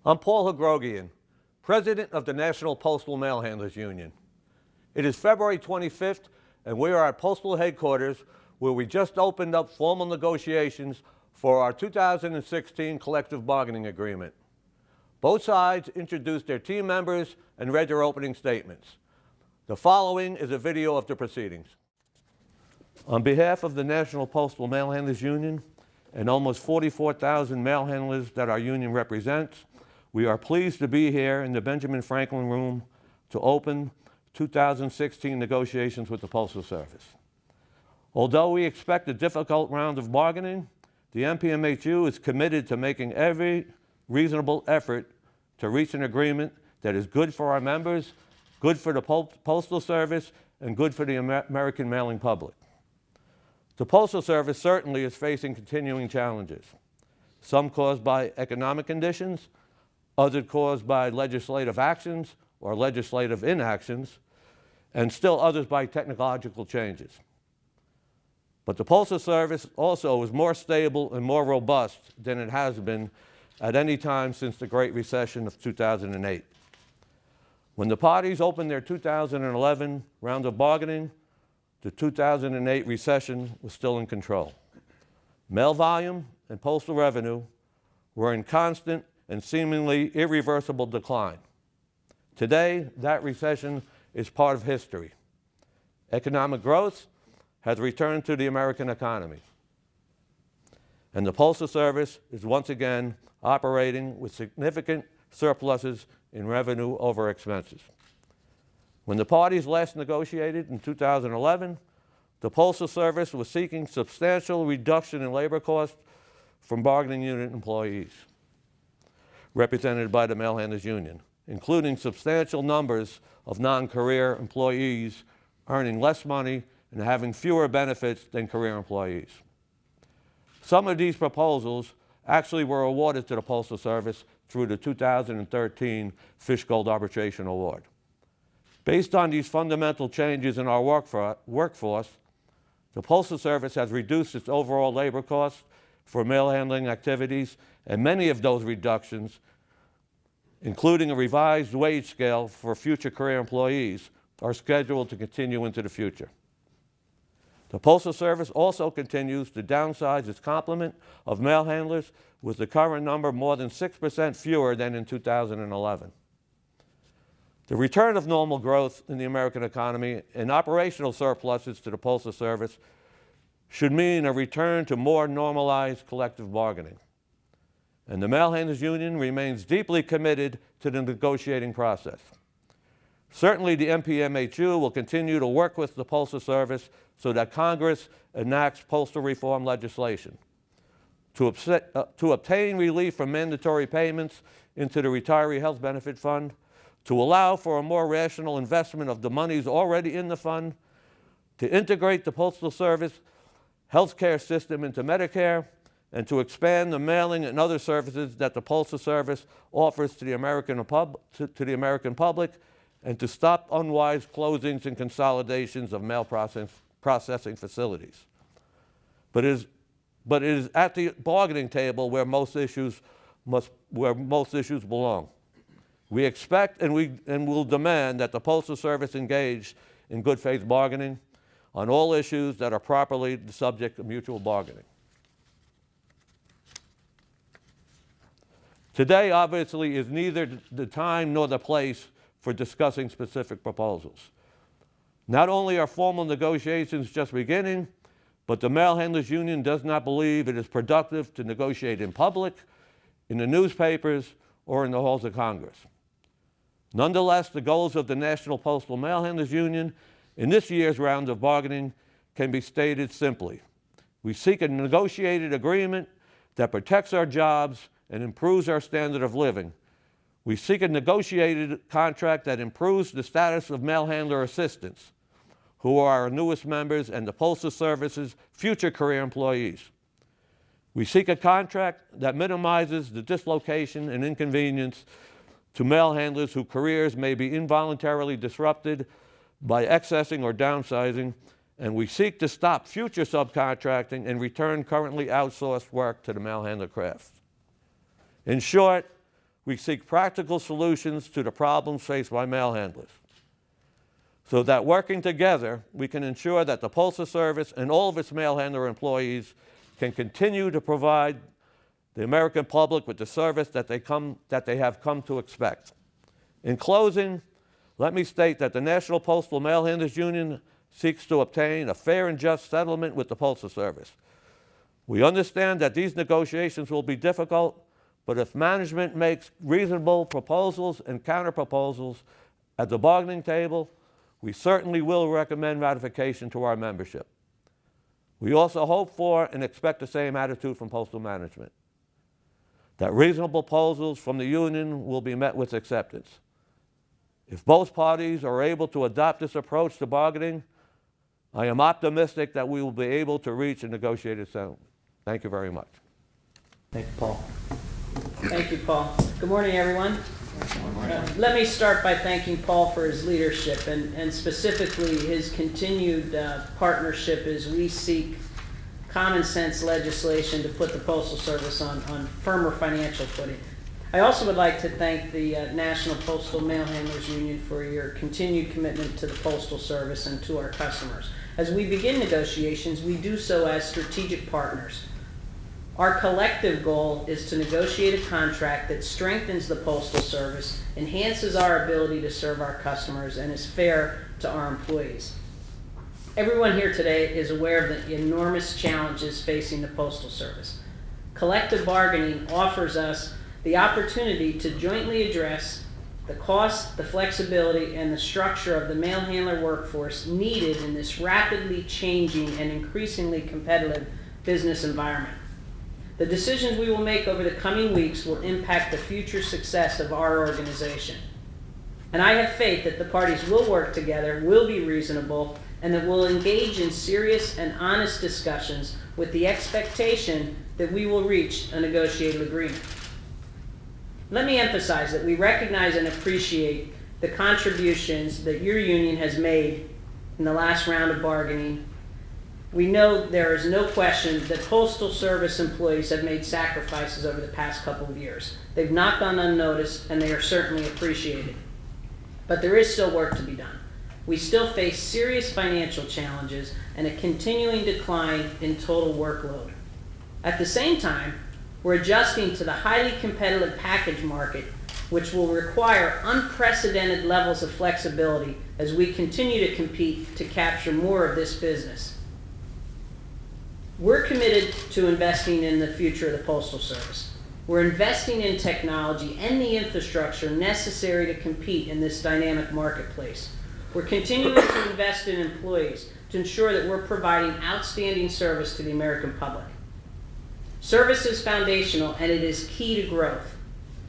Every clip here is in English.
I'm Paul Hogrogian, President of the National Postal Mail Handlers Union. It is February 25th, and we are at Postal Headquarters, where we just opened up formal negotiations for our 2016 collective bargaining agreement. Both sides introduced their team members and read their opening statements. The following is a video of the proceedings. On behalf of the National Postal Mail Handlers Union and almost 44,000 mail handlers that our union represents, we are pleased to be here in the Benjamin Franklin Room to open 2016 negotiations with the Postal Service. Although we expect a difficult round of bargaining, the npmhu is committed to making every reasonable effort to reach an agreement that is good for our members, good for the Postal Service, and good for the American mailing public. The Postal Service certainly is facing continuing challenges, some caused by economic conditions, others caused by legislative actions or legislative inactions, and still others by technological changes. But the Postal Service also is more stable and more robust than it has been at any time since the Great Recession of 2008. When the parties opened their 2011 round of bargaining, the 2008 recession was still in control. Mail volume and postal revenue were in constant and seemingly irreversible decline. Today, that recession is part of history. Economic growth has returned to the American economy. And the Postal Service is once again operating with significant surpluses in revenue over expenses. When the parties last negotiated in 2011, the Postal Service was seeking substantial reduction in labor costs from bargaining unit employees, represented by the Mail Handlers Union, including substantial numbers of non-career employees earning less money and having fewer benefits than career employees. Some of these proposals actually were awarded to the Postal Service through the 2013 Fish-Gold Arbitration Award. Based on these fundamental changes in our workforce, the Postal Service has reduced its overall labor costs for mail handling activities, and many of those reductions, including a revised wage scale for future career employees, are scheduled to continue into the future. The Postal Service also continues to downsize its complement of mail handlers, with the current number more than 6% fewer than in 2011. The return of normal growth in the American economy and operational surpluses to the Postal Service should mean a return to more normalized collective bargaining. And the Mail Handlers Union remains deeply committed to the negotiating process. Certainly, the npmhu will continue to work with the Postal Service so that Congress enacts postal reform legislation to obtain relief from mandatory payments into the Retiree Health Benefit Fund, to allow for a more rational investment of the monies already in the fund, to integrate the Postal Service health care system into Medicare, and to expand the mailing and other services that the Postal Service offers to the American public, and to stop unwise closings and consolidations of mail processing facilities. But it is at the bargaining table where most issues belong. We expect and will demand that the Postal Service engage in good faith bargaining on all issues that are properly the subject of mutual bargaining. Today, obviously, is neither the time nor the place for discussing specific proposals. Not only are formal negotiations just beginning, but the Mail Handlers Union does not believe it is productive to negotiate in public, in the newspapers, or in the halls of Congress. Nonetheless, the goals of the National Postal Mail Handlers Union in this year's round of bargaining can be stated simply. We seek a negotiated agreement that protects our jobs and improves our standard of living. We seek a negotiated contract that improves the status of mail handler assistants, who are our newest members and the Postal Service's future career employees. We seek a contract that minimizes the dislocation and inconvenience to mail handlers whose careers may be involuntarily disrupted by accessing or downsizing, and we seek to stop future subcontracting and return currently outsourced work to the mail handler craft. In short, we seek practical solutions to the problems faced by mail handlers, so that working together, we can ensure that the Postal Service and all of its mail handler employees can continue to provide the American public with the service that they have come to expect. In closing, let me state that the National Postal Mail Handlers Union seeks to obtain a fair and just settlement with the Postal Service. We understand that these negotiations will be difficult, but if management makes reasonable proposals and counter-proposals at the bargaining table, we certainly will recommend ratification to our membership. We also hope for and expect the same attitude from postal management, that reasonable proposals from the union will be met with acceptance. If both parties are able to adopt this approach to bargaining, I am optimistic that we will be able to reach a negotiated settlement. Thank you very much. Thank you, Paul. Thank you, Paul. Good morning, everyone. Let me start by thanking Paul for his leadership and specifically his continued partnership as we seek common sense legislation to put the Postal Service on firmer financial footing. I also would like to thank the National Postal Mail Handlers Union for your continued commitment to the Postal Service and to our customers. As we begin negotiations, we do so as strategic partners. Our collective goal is to negotiate a contract that strengthens the Postal Service, enhances our ability to serve our customers, and is fair to our employees. Everyone here today is aware of the enormous challenges facing the Postal Service. Collective bargaining offers us the opportunity to jointly address the cost, the flexibility, and the structure of the mail handler workforce needed in this rapidly changing and increasingly competitive business environment. The decisions we will make over the coming weeks will impact the future success of our organization. And I have faith that the parties will work together, will be reasonable, and that we'll engage in serious and honest discussions with the expectation that we will reach a negotiated agreement. Let me emphasize that we recognize and appreciate the contributions that your union has made in the last round of bargaining. We know there is no question that Postal Service employees have made sacrifices over the past couple of years. They've not gone unnoticed, and they are certainly appreciated. But there is still work to be done. We still face serious financial challenges and a continuing decline in total workload. At the same time, we're adjusting to the highly competitive package market, which will require unprecedented levels of flexibility as we continue to compete to capture more of this business. We're committed to investing in the future of the Postal Service. We're investing in technology and the infrastructure necessary to compete in this dynamic marketplace. We're continuing to invest in employees to ensure that we're providing outstanding service to the American public. Service is foundational and it is key to growth.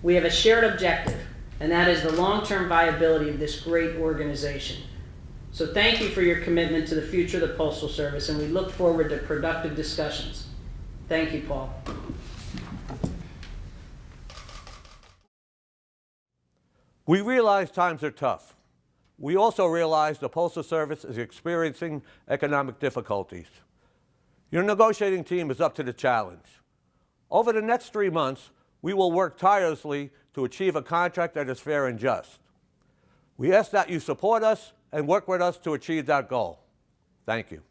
We have a shared objective, and that is the long-term viability of this great organization. So thank you for your commitment to the future of the Postal Service, and we look forward to productive discussions. Thank you, Paul. We realize times are tough. We also realize the Postal Service is experiencing economic difficulties. Your negotiating team is up to the challenge. Over the next 3 months, we will work tirelessly to achieve a contract that is fair and just. We ask that you support us and work with us to achieve that goal. Thank you.